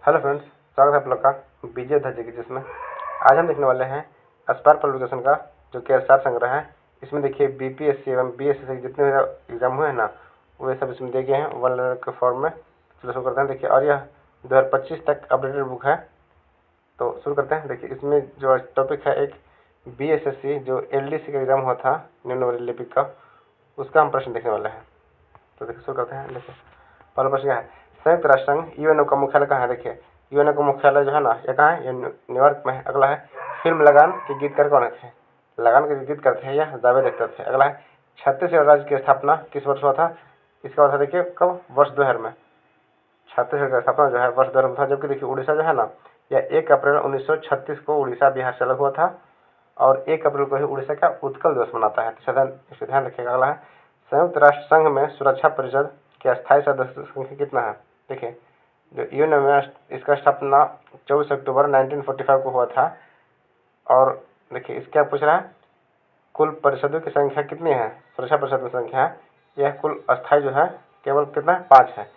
Hello friends, स्वागत है आप लोग का बीजे धज्जे की, जिसमें आज हम देखने वाले हैं स्पार्क पब्लिकेशन का जो कि सार संग्रह है। इसमें देखिए बीपीएससी एवं बीएससी से जितने भी एग्जाम हुए हैं ना, वे सब इसमें दिए गए हैं वन लर्नर के फॉर्म में। चलो शुरू करते हैं। देखिए, और यह 2025 तक अपडेटेड बुक है। तो शुरू करते हैं। देखिए, इसमें जो टॉपिक है एक बीएसएससी जो एलडीसी का एग्जाम हुआ था निम्न वर्गीय लिपिक का, उसका हम प्रश्न देखने वाले हैं। तो देखिए शुरू करते हैं। देखिए पहला प्रश्न क्या है, संयुक्त राष्ट्र संघ यूएनओ का मुख्यालय कहाँ है। देखिए यूएनओ का मुख्यालय जो है ना, ये कहाँ है, ये न्यूयॉर्क में है। अगला है, फिल्म लगान के गीतकार कौन थे। लगान के गीत करते हैं यह जावेद अख्तर थे। अगला है, छत्तीसगढ़ राज्य की स्थापना किस वर्ष हुआ था। इसका मतलब देखिए कब, वर्ष 2000 में। छत्तीसगढ़ का स्थापना जो है वर्ष 2000 में था। जबकि देखिए उड़ीसा जो है ना, यह 1 अप्रैल 1936 को उड़ीसा बिहार से अलग हुआ था और 1 अप्रैल को ही उड़ीसा का उत्कल दिवस मनाता है। तो इसे ध्यान रखिएगा। अगला है, संयुक्त राष्ट्र संघ में सुरक्षा परिषद के अस्थायी सदस्य संख्या कितना है। देखिए जो यूएनओ में इसका स्थापना 24 अक्टूबर 1945 को हुआ था। और देखिए इसका पूछ रहा है, कुल परिषदों की संख्या कितनी है। सुरक्षा परिषद की संख्या है, यह कुल अस्थायी जो है केवल कितना है, 5 है।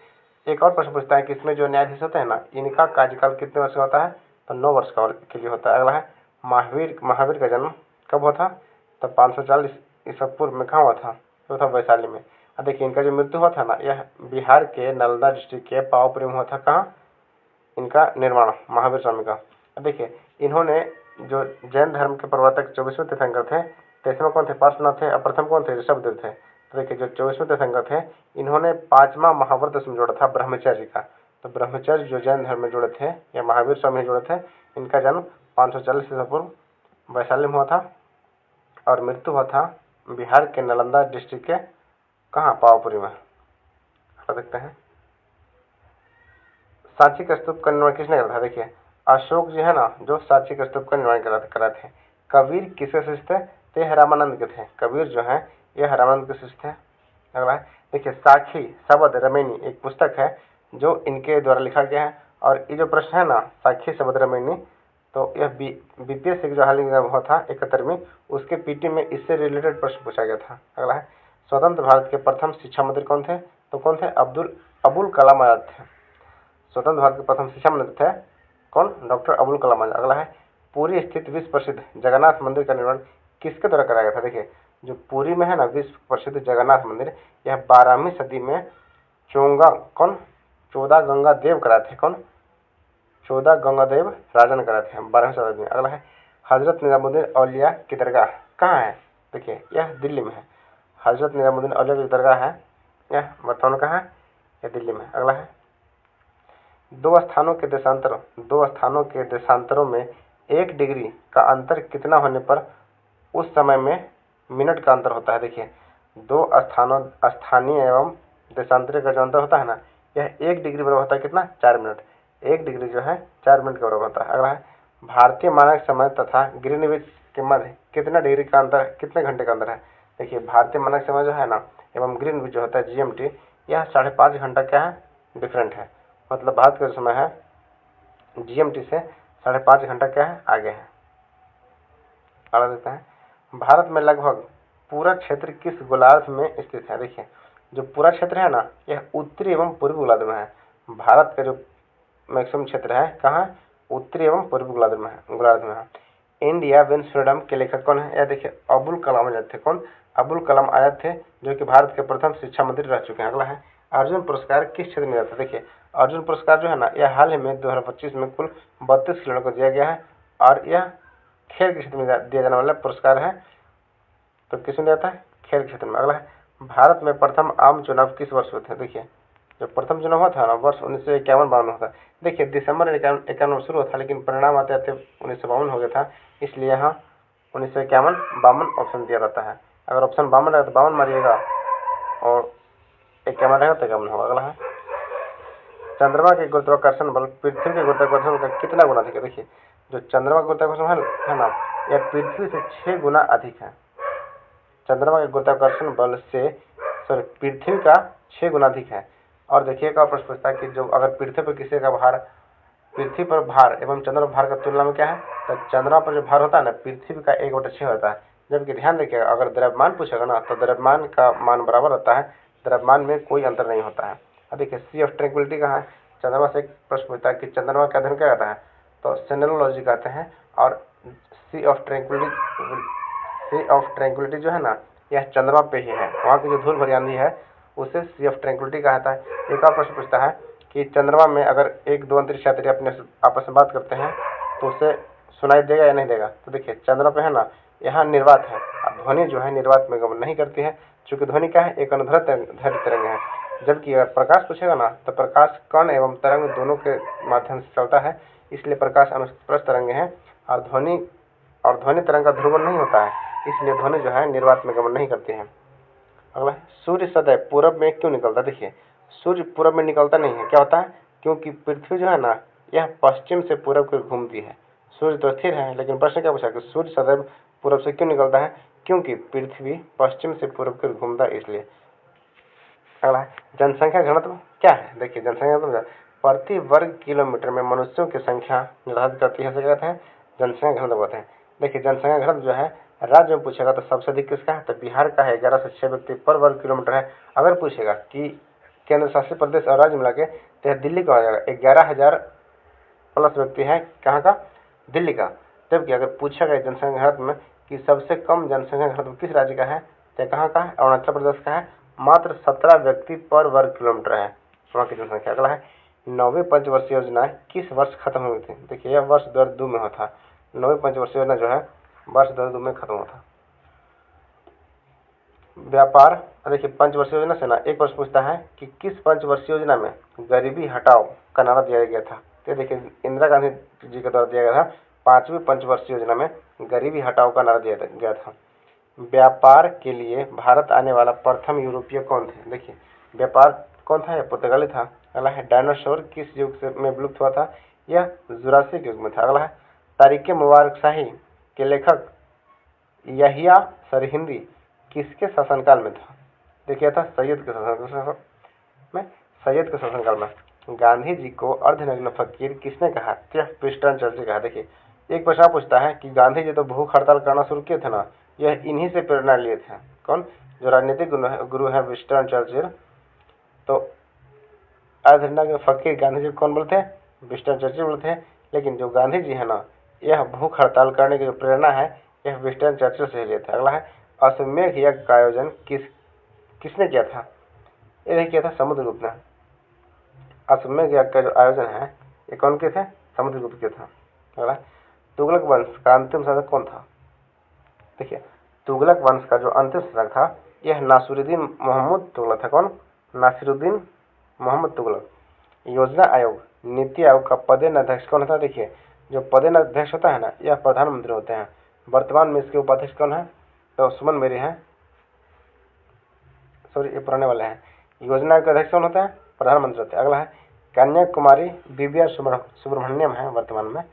एक और प्रश्न पूछता है कि इसमें जो न्यायाधीश होते हैं ना, इनका कार्यकाल कितने वर्ष का होता है। तो 9 वर्ष का के लिए होता है। अगला है, महावीर का जन्म कब हुआ था। तो 540 ईसा पूर्व में कहाँ हुआ था, तो था वैशाली में। अब देखिए इनका जो मृत्यु हुआ था ना, यह बिहार के नालंदा डिस्ट्रिक्ट के पावापुरी में हुआ था। कहाँ इनका निर्माण, महावीर स्वामी का। अब देखिए इन्होंने जो जैन धर्म के प्रवर्तक 24वें तीर्थंकर थे, 23वें कौन थे, पार्श्वनाथ थे और प्रथम कौन थे, ऋषभदेव थे। तो देखिए जो 24वें तीर्थंकर थे, इन्होंने 5वां महाव्रत उसमें जोड़ा था, ब्रह्मचर्य का। तो ब्रह्मचर्य जो जैन धर्म में जोड़े थे या महावीर स्वामी जोड़े थे, इनका जन्म 540 ईसा पूर्व वैशाली में हुआ था और मृत्यु हुआ था बिहार के नालंदा डिस्ट्रिक्ट के कहाँ, पावापुरी में। देखते हैं, सांची का स्तूप का निर्माण किसने करा था। देखिए अशोक जी है ना, जो सांची का स्तूप का निर्माण करा थे। कबीर किसके शिष्य थे, तो यह रामानंद के थे। कबीर जो है यह रामानंद के शिष्य थे। अगला है, देखिए साखी शबद रमैनी एक पुस्तक है जो इनके द्वारा लिखा गया है। और ये जो प्रश्न है ना, साखी शबद रमैनी, तो यह बीपीएससी जो हाल ही में हुआ था 71वीं, उसके पीटी में इससे रिलेटेड प्रश्न पूछा गया था। अगला है, स्वतंत्र भारत के प्रथम शिक्षा मंत्री कौन थे। तो कौन थे, अबुल कलाम आजाद थे। स्वतंत्र भारत के प्रथम शिक्षा मंत्री थे कौन, डॉक्टर अबुल कलाम आजाद। अगला है, पुरी स्थित विश्व प्रसिद्ध जगन्नाथ मंदिर का निर्माण किसके द्वारा कराया गया था। देखिए जो पुरी में है ना विश्व प्रसिद्ध जगन्नाथ मंदिर, यह 12वीं सदी में चौदह गंगा देव कराए थे। कौन, चौदह गंगादेव राजन कराए थे 12वीं शताब्दी में। अगला है, हजरत निजामुद्दीन औलिया की दरगाह कहाँ है। देखिए यह दिल्ली में है। हजरत निजामुद्दीन औलिया की दरगाह है, यह वर्तमान कहाँ है, यह दिल्ली में। अगला है, दो स्थानों के देशांतरों में 1 डिग्री का अंतर कितना होने पर उस समय में मिनट का अंतर होता है। देखिए दो स्थानीय एवं देशांतरीय का जो अंतर होता है ना, यह 1 डिग्री बराबर होता है कितना, 4 मिनट। 1 डिग्री जो है 4 मिनट के बराबर होता है। अगला है, भारतीय मानक समय तथा ग्रीनविच के मध्य कितना डिग्री का अंतर, कितने घंटे का अंतर है। देखिए भारतीय मानक समय जो है ना एवं ग्रीनविच जो होता है जीएमटी, यह 5.5 घंटा क्या है, डिफरेंट है। मतलब भारत का समय है जीएमटी से 5.5 घंटा क्या है, आगे है। अगला देखते हैं, भारत में लगभग पूरा क्षेत्र किस गोलार्ध में स्थित है। देखिए जो पूरा क्षेत्र है ना, यह उत्तरी एवं पूर्वी गोलार्ध में है। भारत का जो मैक्सिमम क्षेत्र है कहाँ, उत्तरी एवं पूर्वी गोलार्ध में है। इंडिया विंस फ्रीडम के लेखक कौन है। यह देखिए अबुल कलाम आजाद थे। कौन, अबुल कलाम आजाद थे, जो कि भारत के प्रथम शिक्षा मंत्री रह चुके हैं। अगला है, अर्जुन पुरस्कार किस क्षेत्र में जाता है। देखिए अर्जुन पुरस्कार जो है ना, यह हाल ही में 2025 में कुल 32 खिलाड़ियों को दिया गया है और यह खेल के क्षेत्र में दिया जाने वाला पुरस्कार है। तो किसमें दिया जाता है, खेल के क्षेत्र में। अगला है, भारत में प्रथम आम चुनाव किस वर्ष हुए थे। देखिए जो प्रथम चुनाव हुआ था ना, वर्ष 1951-52 में होता। देखिए दिसंबर 51 में शुरू हुआ था, लेकिन परिणाम आते आते 1952 हो गया था, इसलिए यहाँ 1951-52 ऑप्शन दिया रहता है। अगर ऑप्शन 52 रहेगा तो 52 मारिएगा और 51 रहेगा तो 51 होगा। अगला है, चंद्रमा के गुरुत्वाकर्षण बल पृथ्वी के गुरुत्वाकर्षण का कितना गुना अधिक है। देखिए जो चंद्रमा का गुरुत्वाकर्षण है ना, यह पृथ्वी से 6 गुना अधिक है। चंद्रमा के गुरुत्वाकर्षण बल से पृथ्वी का 6 गुना अधिक है। और देखिए एक और प्रश्न पूछता है कि जो अगर पृथ्वी पर किसी का भार, पृथ्वी पर भार एवं चंद्रमा भार का तुलना में क्या है, तो चंद्रमा पर जो भार होता है ना, पृथ्वी का 1/6 होता है। जबकि ध्यान रखिएगा, अगर द्रव्यमान पूछेगा ना, तो द्रव्यमान का मान बराबर होता है, द्रव्यमान में कोई अंतर नहीं होता है। अब देखिए सी ऑफ ट्रैंक्विलिटी कहाँ है, चंद्रमा से एक प्रश्न पूछता है कि चंद्रमा का अध्ययन क्या कहता है, तो सेनोलॉजी कहते हैं। और सी ऑफ ट्रैंक्विलिटी जो है ना, यह चंद्रमा पे ही है, वहाँ की जो धूल भरी आंधी है उसे सी ऑफ ट्रैंक्विलिटी कहता है। एक और प्रश्न पूछता है कि चंद्रमा में अगर एक दो अंतरिक्ष यात्री अपने आपस में बात करते हैं तो उसे सुनाई देगा या नहीं देगा। तो देखिए चंद्रमा पे है ना, यहाँ निर्वात है, ध्वनि जो है निर्वात में गमन नहीं करती है, चूंकि ध्वनि क्या है, एक अनुदैर्घ्य तरंग है। जबकि अगर प्रकाश पूछेगा ना, तो प्रकाश कण एवं तरंग दोनों के माध्यम से चलता है, इसलिए प्रकाश अनुप्रस्थ तरंग है। और ध्वनि तरंग का ध्रुवण नहीं होता है, इसलिए ध्वनि जो है निर्वात में गमन नहीं करती है। अगला, सूर्य सदैव पूरब में क्यों निकलता है। देखिए सूर्य पूरब में निकलता नहीं है, क्या होता है, क्योंकि पृथ्वी जो है ना, यह पश्चिम से पूरब की ओर घूमती है। सूर्य तो स्थिर है, लेकिन प्रश्न क्या पूछा कि सूर्य सदैव पूरब से क्यों निकलता है, क्योंकि पृथ्वी पश्चिम से पूरब की ओर घूमता है, इसलिए। अगला, जनसंख्या घनत्व क्या है। देखिए जनसंख्या घनत्व प्रति वर्ग किलोमीटर में मनुष्यों की संख्या निर्धारित करती है, कहते हैं जनसंख्या घनत्व कहते हैं। देखिए जनसंख्या घनत्व जो है राज्य में पूछेगा तो सबसे अधिक किसका है, तो बिहार का है, 11 से 6 व्यक्ति पर वर्ग किलोमीटर है। अगर पूछेगा कि केंद्र शासित प्रदेश और राज्य मिला के, तो यह दिल्ली का हो जाएगा, 11,000 प्लस व्यक्ति है, कहाँ का, दिल्ली का। जबकि अगर पूछा गया जनसंख्या घनत्व में कि सबसे कम जनसंख्या घनत्व किस राज्य का है, तो कहाँ का है, अरुणाचल प्रदेश का है, मात्र 17 व्यक्ति पर वर्ग किलोमीटर है वहाँ की जनसंख्या। अगला है, 9वीं पंचवर्षीय योजना किस वर्ष खत्म हुई थी। देखिए यह वर्ष 2002 में हुआ था। 9वीं पंचवर्षीय योजना जो है वर्ष 2002 में खत्म हुआ था। व्यापार, देखिए पंचवर्षीय योजना से ना एक वर्ष पूछता है कि किस पंचवर्षीय योजना में गरीबी हटाओ का नारा दिया गया था। तो देखिए इंदिरा गांधी जी के द्वारा दिया गया था। 5वीं पंचवर्षीय योजना में गरीबी हटाओ का नारा दिया गया था। व्यापार के लिए भारत आने वाला प्रथम यूरोपीय कौन थे। देखिए व्यापार कौन था, यह पुर्तगाली था। अगला है, डायनासोर किस युग से में विलुप्त हुआ था, यह जुरासिक युग में था। अगला है, तारीख मुबारक शाही के लेखक यहिया सरहिंदी किसके शासनकाल में था। देखिए था सैयद के शासनकाल में। गांधी जी को अर्धनग्न फकीर किसने कहा, विंस्टन चर्चिल कहा। देखिए एक प्रश्न पूछता है कि गांधी जी तो भूख हड़ताल करना शुरू किए थे ना, यह इन्हीं से प्रेरणा लिए थे। कौन, जो राजनीतिक गुरु है विंस्टन चर्चिल। तो अर्धनग्न फकीर गांधी जी कौन बोलते हैं, विंस्टन चर्चिल बोलते हैं। लेकिन जो गांधी जी है ना, यह भूख हड़ताल करने की जो प्रेरणा है, यह विंस्टन चर्चिल से लिए थे। अगला है, अश्वमेध यज्ञ का आयोजन किसने किया था। यह किया था समुद्रगुप्त ने। अश्वमेध यज्ञ का जो आयोजन है ये कौन किए थे, समुद्रगुप्त किया था। अगला, तुगलक वंश का अंतिम शासक कौन था। देखिए तुगलक वंश का जो अंतिम शासक था यह नासिरुद्दीन मोहम्मद तुगलक था। कौन, नासिरुद्दीन मोहम्मद तुगलक। योजना आयोग, नीति आयोग का पदेन अध्यक्ष कौन होता है। देखिए जो पदेन अध्यक्ष होता है ना, यह प्रधानमंत्री होते हैं। वर्तमान में इसके उपाध्यक्ष कौन है, तो सुमन मेरी है, सॉरी ये पुराने वाले हैं। योजना आयोग का अध्यक्ष कौन होता है, प्रधानमंत्री होते हैं। अगला है, कन्याकुमारी बीबीआर सुब्रमण्यम है वर्तमान में,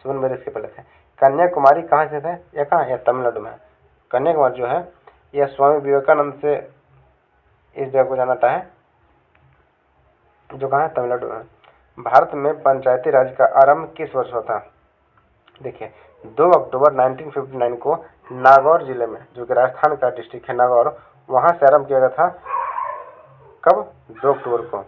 सुमन मेरी इसके पहले थे। कन्याकुमारी कहाँ से थे, यह कहाँ है, तमिलनाडु में। कन्याकुमारी जो है यह स्वामी विवेकानंद से इस जगह को जाना है, जो कहाँ है, तमिलनाडु में। भारत में पंचायती राज का आरंभ किस वर्ष हुआ था। देखिए 2 अक्टूबर 1959 को नागौर जिले में, जो कि राजस्थान का डिस्ट्रिक्ट है नागौर, वहां से आरंभ किया गया था। कब, 2 अक्टूबर को।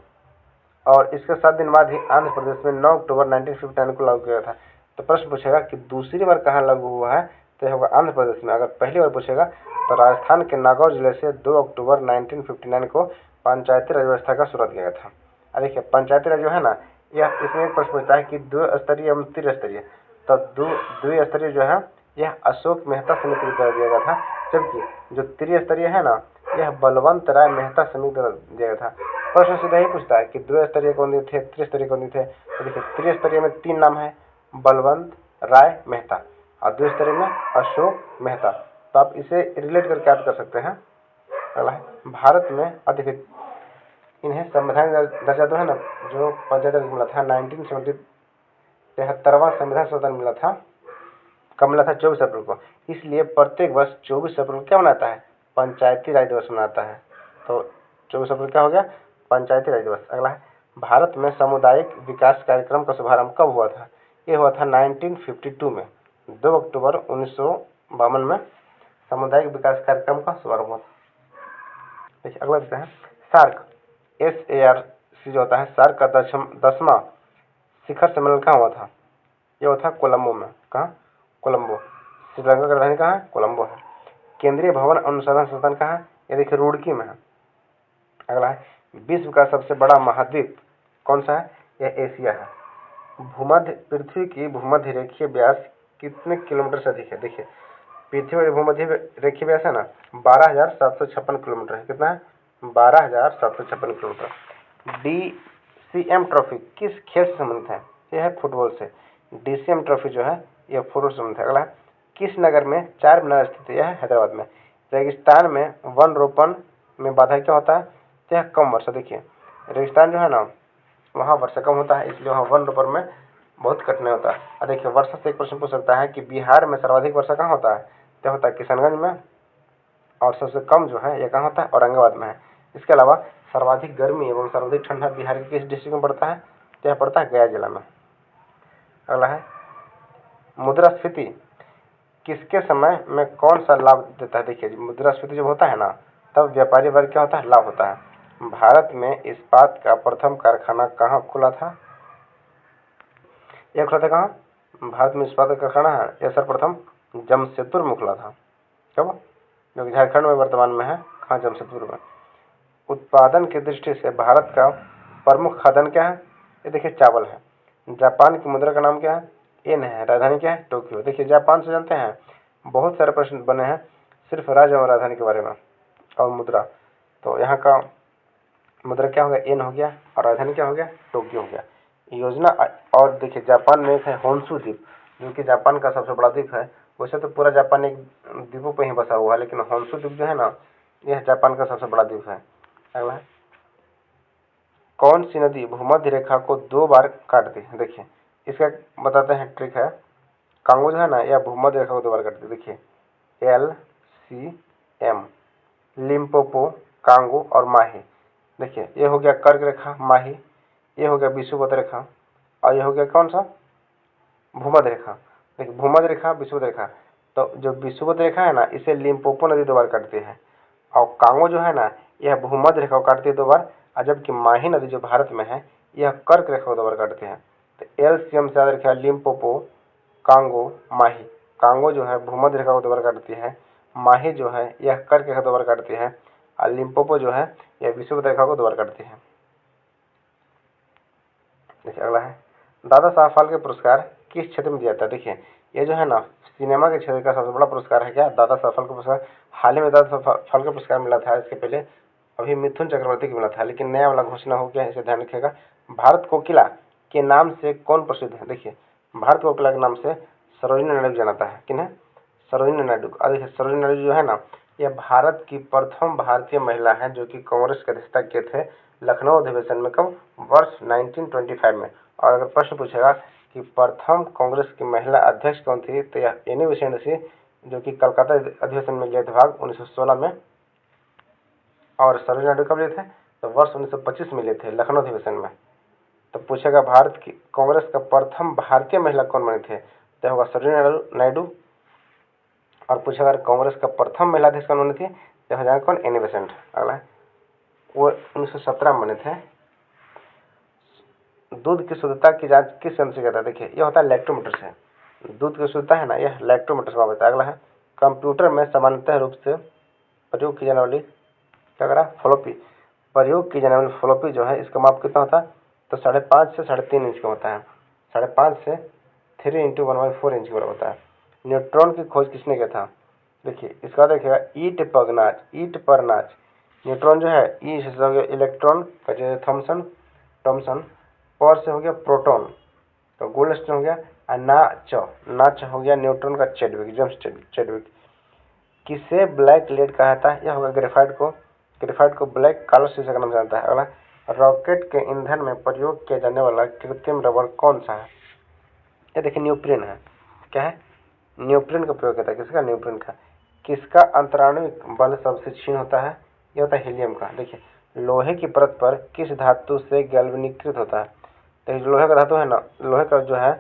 और इसके 7 दिन बाद ही आंध्र प्रदेश में 9 अक्टूबर 1959 को लागू किया गया था। तो प्रश्न पूछेगा कि दूसरी बार कहाँ लागू हुआ है, तो यह होगा आंध्र प्रदेश में। अगर पहली बार पूछेगा तो राजस्थान के नागौर जिले से 2 अक्टूबर 1959 को पंचायती राज व्यवस्था का शुरुआत किया गया था। देखिए पंचायती राज जो है ना, यह इसमें एक प्रश्न पूछता है कि द्विस्तरीय एवं त्रिस्तरीय। तो द्विस्तरीय जो है यह अशोक मेहता समिति के द्वारा दिया गया था, जबकि जो त्रिस्तरीय है ना, यह बलवंत राय मेहता समिति द्वारा दिया गया था। प्रश्न सीधा ही पूछता है कि द्विस्तरीय कौन दिए थे, त्रिस्तरीय कौन दिए थे। तो देखिए त्रिस्तरीय में 3 नाम है, बलवंत राय मेहता, और द्विस्तरीय में अशोक मेहता। तो आप इसे रिलेट करके याद कर सकते हैं। अगला है, भारत में देखिए इन्हें संविधान दर्जा तो है ना, जो पंचायत राज मिला था 1970, 73वां संविधान संशोधन मिला था। कब मिला था, 24 अप्रैल को। इसलिए प्रत्येक वर्ष 24 अप्रैल क्या मनाता है, पंचायती राज दिवस मनाता है। तो 24 अप्रैल क्या हो गया, पंचायती राज दिवस। अगला है, भारत में सामुदायिक विकास कार्यक्रम का शुभारंभ कब हुआ था। ये हुआ था 1952 में, 2 अक्टूबर 1952 में सामुदायिक विकास कार्यक्रम का शुभारंभ हुआ था। देखिए अगला विषय है सार्क, सी जो होता है सार्क का 10वां शिखर सम्मेलन कहाँ हुआ था? ये हुआ था कोलंबो में। कहाँ? कोलंबो। श्रीलंका की राजधानी कहाँ है? कोलंबो है। केंद्रीय भवन अनुसंधान संस्थान कहाँ है? ये देखिए रुड़की में है। अगला है विश्व का सबसे बड़ा महाद्वीप कौन सा है? यह एशिया है। भूमध्य पृथ्वी की भूमध्य रेखीय व्यास कितने किलोमीटर से अधिक है? देखिए पृथ्वी की भूमध्य रेखीय व्यास है ना 12,756 किलोमीटर है। कितना है? 12,756 किलोमीटर। DCM ट्रॉफी किस खेल से संबंधित है? यह है फुटबॉल से। DCM ट्रॉफी जो है यह फुटबॉल से संबंधित है। अगला है किस नगर में चार मीनार स्थित है? यह है हैदराबाद में। रेगिस्तान में वन रोपण में बाधा क्या होता है? यह कम वर्षा। देखिए रेगिस्तान जो है ना वहाँ वर्षा कम होता है, इसलिए वहाँ वन रोपण में बहुत कठिनाई होता है। और देखिए वर्षा से एक प्रश्न पूछ सकता है कि बिहार में सर्वाधिक वर्षा कहाँ होता है? तो होता है किशनगंज में, और सबसे कम जो है ये कहाँ होता है? औरंगाबाद में है। इसके अलावा सर्वाधिक गर्मी एवं सर्वाधिक ठंडा बिहार के किस डिस्ट्रिक्ट में पड़ता है? तो यह पड़ता है गया जिला में। अगला है मुद्रास्फीति किसके समय में कौन सा लाभ देता है? देखिए मुद्रास्फीति जब होता है ना तब व्यापारी वर्ग क्या होता है? लाभ होता है। भारत में इस्पात का प्रथम कारखाना कहाँ खुला था? यह खुला था कहाँ? भारत में इस्पात का कारखाना है यह सर्वप्रथम जमशेदपुर में खुला था। कब? जो कि झारखंड में वर्तमान में है। कहाँ? जमशेदपुर में। उत्पादन की दृष्टि से भारत का प्रमुख खाद्यान्न क्या है? ये देखिए चावल है। जापान की मुद्रा का नाम क्या है? येन है। राजधानी क्या है? टोक्यो। देखिए जापान से जानते हैं बहुत सारे प्रश्न बने हैं सिर्फ राज्य और राजधानी के बारे में और मुद्रा। तो यहाँ का मुद्रा क्या हो गया? येन हो गया, और राजधानी क्या हो गया? टोक्यो हो गया। योजना और देखिए जापान में एक है होन्शु द्वीप जो कि जापान का सबसे बड़ा द्वीप है। वैसे तो पूरा जापान एक द्वीपों पर ही बसा हुआ है, लेकिन होन्शु द्वीप जो है ना यह जापान का सबसे बड़ा द्वीप है। अगला है कौन सी नदी भूमध्य रेखा को 2 बार काटती है? देखिए इसका बताते हैं ट्रिक है। कांगो जो है ना यह भूमध्य रेखा को 2 बार काटती है। देखिए LCM, लिम्पोपो, कांगो और माही। देखिए ये हो गया कर्क रेखा माही, ये हो गया विषुवत रेखा, और ये हो गया कौन सा? भूमध्य रेखा। देखिए भूमध्य रेखा विषुवत रेखा, तो जो विषुवत रेखा है ना इसे लिम्पोपो नदी 2 बार काटती है, और कांगो जो है ना यह भूमध्य रेखा को काटती है 2 बार, और जबकि माही नदी जो भारत में है यह कर्क रेखा को 2 बार काटती है। तो LCM से याद रखिए लिम्पोपो, कांगो, माही। कांगो जो है भूमध्य रेखा को 2 बार काटती है, माही जो है यह कर्क रेखा 2 बार काटती है, और लिम्पोपो जो है यह विषुवत रेखा को 2 बार काटती है। देखिए अगला है दादा साहब फाल्के पुरस्कार किस क्षेत्र में दिया जाता है? देखिए ये जो है ना सिनेमा के क्षेत्र का सबसे बड़ा पुरस्कार है। क्या? दादा साहब फाल्के पुरस्कार। हाल ही में दादा साहब फाल्के पुरस्कार मिला था, इसके पहले अभी मिथुन चक्रवर्ती को मिला था, लेकिन नया वाला घोषणा हो गया है, इसे ध्यान रखिएगा। भारत कोकिला के नाम से कौन प्रसिद्ध है? देखिए भारत कोकिला के नाम से सरोजिनी नायडू जानाता है। किन्हें? सरोजिनी नायडू। देखिए सरोजिनी नायडू जो है ना यह भारत की प्रथम भारतीय महिला है जो कि कांग्रेस के अध्यक्षता किए थे लखनऊ अधिवेशन में। कब? वर्ष 1925 में। और अगर प्रश्न पूछेगा कि प्रथम कांग्रेस की महिला अध्यक्ष कौन थी, तो यह एनी बेसेंट थी जो कि कलकत्ता अधिवेशन में लिए थे भाग 1916 में। और सरोजिनी नायडू कब लिए थे? तो वर्ष 1925 में लिए थे लखनऊ अधिवेशन में। तो पूछेगा भारत की कांग्रेस का प्रथम भारतीय महिला कौन बने थे, तो होगा सरोजिनी नायडू। और पूछेगा कांग्रेस का प्रथम महिला अध्यक्ष कौन बनी थी, तो हो जाएगा कौन? Annie Besant. अगला है वो 1917 में बने थे। दूध की शुद्धता की जांच किस यंत्र से करता है? देखिए यह होता है लैक्टोमीटर से। दूध की शुद्धता है ना यह लैक्टोमीटर से होता है। अगला है कंप्यूटर में सामान्यतः रूप से प्रयोग की जाने वाली क्या करा? फ्लॉपी। प्रयोग की जाने वाली फ्लॉपी जो है इसका माप कितना होता है? तो 5.5 से 3.5 इंच का होता है। 5.5 से 3 × 1/4 इंच का होता है। न्यूट्रॉन की खोज किसने किया था? देखिए इसका देखिएगा ईट पर नाच। न्यूट्रॉन जो है ई से हो गया इलेक्ट्रॉन का जो थॉमसन, पर से हो गया प्रोटॉन, तो गोल्डस्टीन हो गया, और नाच हो गया न्यूट्रॉन का चेडविक। किसे ब्लैक लेड कहा जाता है? यह होगा ग्रेफाइट को ब्लैक काला शीशा का नाम जानता है। अगला रॉकेट के ईंधन में प्रयोग किया जाने वाला कृत्रिम रबड़ कौन सा है? ये देखिए न्यूप्रिन है। क्या है? न्यूप्रिन का प्रयोग करता है। किसका? न्यूप्रिन का। किसका अंतराणुविक बल सबसे क्षीण होता है? यह होता है हीलियम का। देखिए लोहे की परत पर किस धातु से गैल्वेनीकृत होता है? तो जो लोहे का धातु है ना, लोहे का जो है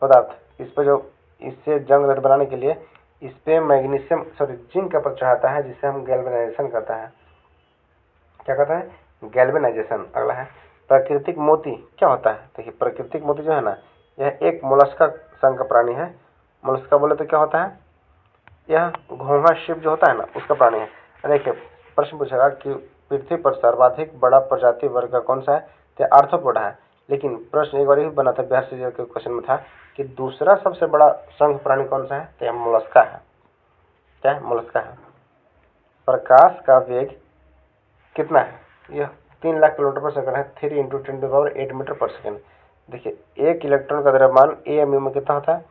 पदार्थ, इस पर जो इससे जंग रहित बनाने के लिए इस पे जिंक का परत चढ़ाता है, जिससे हम गैल्वेनाइजेशन करता है। क्या कहता है? गैल्वेनाइजेशन। अगला है प्राकृतिक मोती क्या होता है? देखिए प्राकृतिक मोती जो है ना, यह एक मोलस्का संघ का प्राणी है। मोलस्का बोले तो क्या होता है? यह घोंघा शिप जो होता है ना, उसका प्राणी है। देखिए प्रश्न पूछेगा कि पृथ्वी पर सर्वाधिक बड़ा प्रजाति वर्ग का कौन सा है? तो आर्थ्रोपोडा है। लेकिन प्रश्न एक बार ही बना था, बिहार से के क्वेश्चन में था कि दूसरा सबसे बड़ा संघ प्राणी कौन सा है? तो यह मोलस्का है। क्या है? मोलस्का है। प्रकाश का वेग कितना है? यह 3 लाख किलोमीटर पर सेकंड है। 3 × 10⁸ मीटर पर सेकंड। देखिए एक इलेक्ट्रॉन का द्रव्यमान AMU में कितना होता है?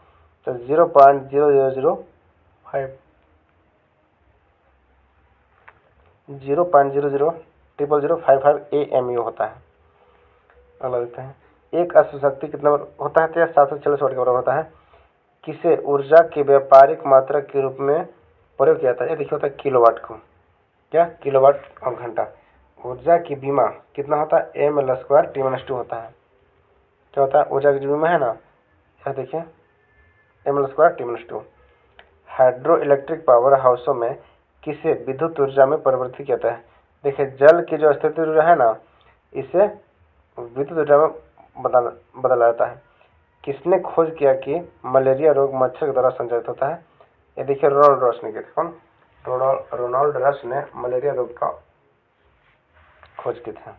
तो 0.00055 AMU होता है। अगला देखते हैं, एक अश्व शक्ति कितना होता है? तो यह 740 वाट के बराबर होता है। किसे ऊर्जा की व्यापारिक मात्रा के रूप में प्रयोग किया जाता है? ये देखिए होता है किलोवाट को। क्या? किलोवाट और घंटा। ऊर्जा की बीमा कितना होता है? ml² T-2 होता है। क्या होता है? ऊर्जा की जो बीमा है ना, यह देखिए ml² T-2। Hydro electric power हाउसों में किसे विद्युत ऊर्जा में परिवर्तित किया जाता है? देखिए जल की जो स्थिति ऊर्जा है ना, इसे विद्युत ऊर्जा में बदला जाता है। किसने खोज किया कि मलेरिया रोग मच्छर के द्वारा संचालित होता है? ये देखिए रोनाल्ड रॉस ने किया। कौन? रोनाल्ड रॉस ने मलेरिया रोग का खोज की थी।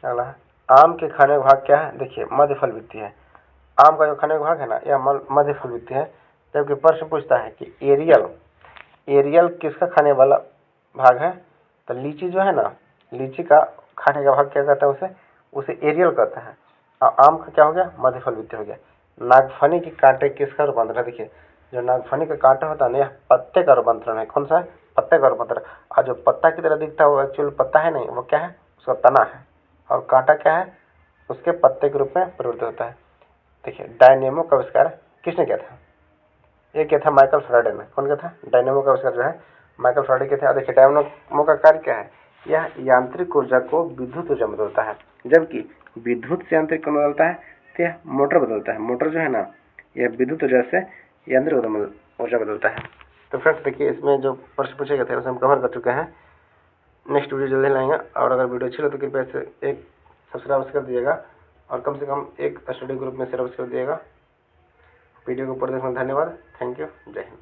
अगला है, आम के खाने का भाग क्या है? देखिए मध्य फल वृत्ति है। आम का जो खाने का भाग है ना, यह मध्य फल वृत्ति है। जबकि प्रश्न पूछता है कि एरियल किसका खाने वाला भाग है? तो लीची जो है ना, लीची का खाने का भाग क्या कहता है? उसे एरियल कहता है। और आम का क्या हो गया? मध्य फल वृत्ति हो गया। नागफनी के कांटे किसका रूपांतर है? देखिए जो नागफनी का कांटा होता है ना, यह पत्ते का रूपांतरण है। कौन सा है? पत्ते का रूपांतरण। और जो पत्ता की तरह दिखता है वो एक्चुअल पत्ता है नहीं, वो क्या है? उसका तना है। और कांटा क्या है? उसके पत्ते के रूप में परिवर्तित होता है। देखिए डायनेमो का आविष्कार किसने किया था? ये क्या था? माइकल फैराडे ने। कौन क्या था? डायनेमो का आविष्कार जो है माइकल फैराडे के थे। देखिए डायनेमो का कार्य क्या है? यह यांत्रिक ऊर्जा को विद्युत ऊर्जा में बदलता है। जबकि विद्युत से यांत्रिक कौन बदलता है? तो यह मोटर बदलता है। मोटर जो है ना, यह विद्युत ऊर्जा से यांत्रिक ऊर्जा बदलता है। तो फ्रेंड्स देखिए इसमें जो प्रश्न पूछे गए थे उसे हम कवर कर चुके हैं। नेक्स्ट वीडियो जल्दी लाएंगे। और अगर वीडियो अच्छी लगे तो कृपया इसे एक सब्सक्राइब कर दीजिएगा और कम से कम एक स्टडी ग्रुप में शेयर कर दिएगा। वीडियो को पूरा देखने धन्यवाद। Thank you. जय हिंद।